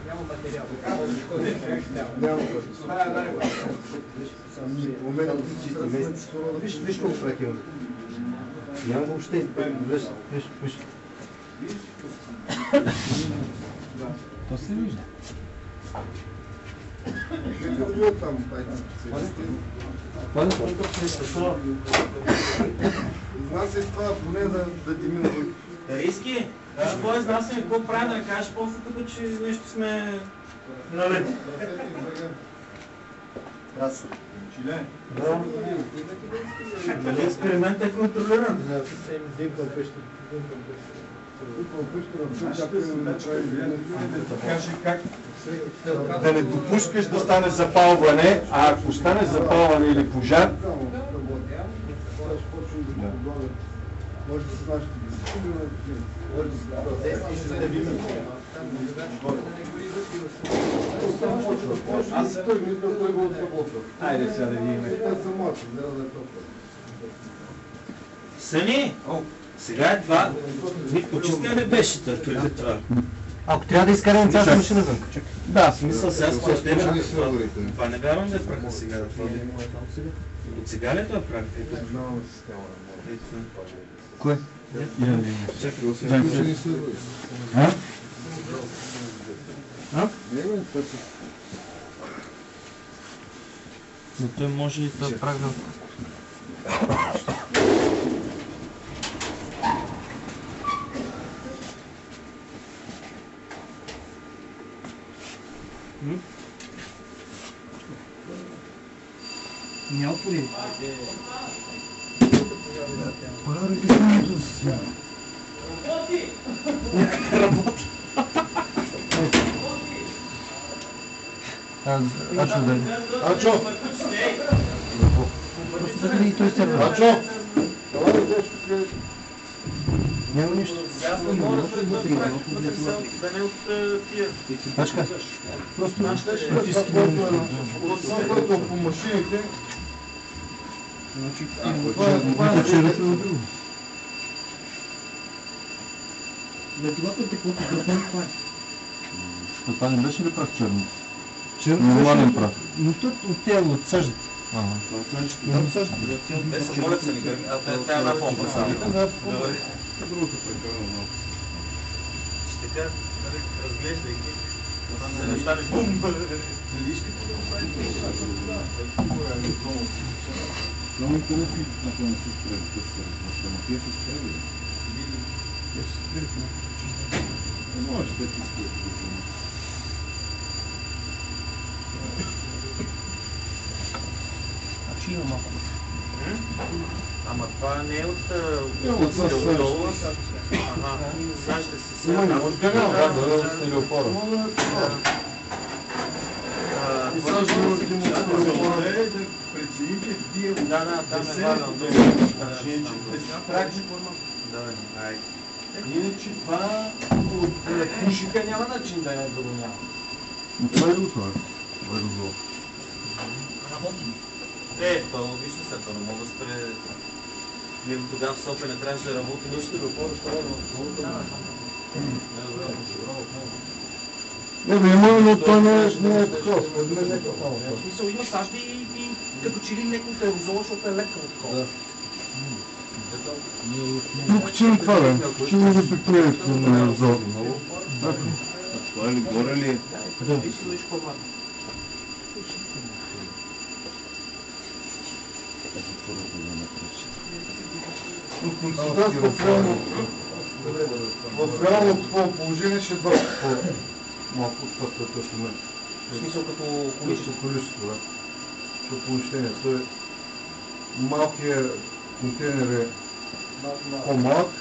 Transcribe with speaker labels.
Speaker 1: Няма материал.
Speaker 2: Виж колко проект има. Няма въобще. Виж. То се вижда.
Speaker 3: Изнася това, поне да ти мина.
Speaker 4: Риски? Какво изнасяме, какво правим, да кажеш после тук, че нещо сме налети.
Speaker 3: Аз. Чиле?
Speaker 4: Да. Дали експеримент е контролиран?
Speaker 3: Кажи как да не допускаш да стане запалване, а ако стане запалване или пожар, може да се нашите аз се той мисля, той го отработва. Айде сега да видим.
Speaker 4: Сани, сега е това. Почиска ли беше преди това?
Speaker 2: Ако трябва да изкараме цялата машина вън.
Speaker 4: Да, в смисъл сега според теб. Това не вярвам да е праха сега да това. От сега ли е това прах?
Speaker 2: Кое?
Speaker 4: Но той може и да прави.
Speaker 2: Няма поли. Пора регистрирането си. Работи! Ачо, дай.
Speaker 3: Ачо!
Speaker 2: И той сервер.
Speaker 3: Ачо!
Speaker 2: Няма нищо. Ачка. Просто
Speaker 3: по машините.
Speaker 2: Това не беше ли прах черно?
Speaker 3: Нормален прах.
Speaker 2: Но тук от тях отсъждат.
Speaker 3: Там също.
Speaker 4: Те са молят се ни, а те е една помпа само.
Speaker 3: Другото прекалено малко.
Speaker 4: Ще така, разглеждайки, да не стане бум!
Speaker 3: Много интересно на това не се спрели. Автоматия се спрели. Не може да ти спрели.
Speaker 2: Че има малко.
Speaker 4: Ама това не е от
Speaker 3: долу.
Speaker 4: Ага, сега ще се сега.
Speaker 3: От канал, да, стереофора. И сега ще може да стереофора да прецените вие.
Speaker 4: Да, там е вадал.
Speaker 3: Иначе това от пушика няма начин да я няма.
Speaker 2: Но това е това. Това е розово.
Speaker 4: Това е логично след това, не мога да спре. Ние тогава в София не трябваше да работи нищо да хора,
Speaker 3: Има, но то не е такова.
Speaker 1: В смисъл има сажди и като че ли леко аерозола, защото е лека такова.
Speaker 3: Тук чим това бе? Чим да се прието на аерозол?
Speaker 2: Това ли горе ли?
Speaker 1: Виж формата.
Speaker 3: В реално това положение ще два малко от ще ме.
Speaker 1: В смисъл като количество.
Speaker 3: Да. Защото помещението е малкият контейнер е по-малък,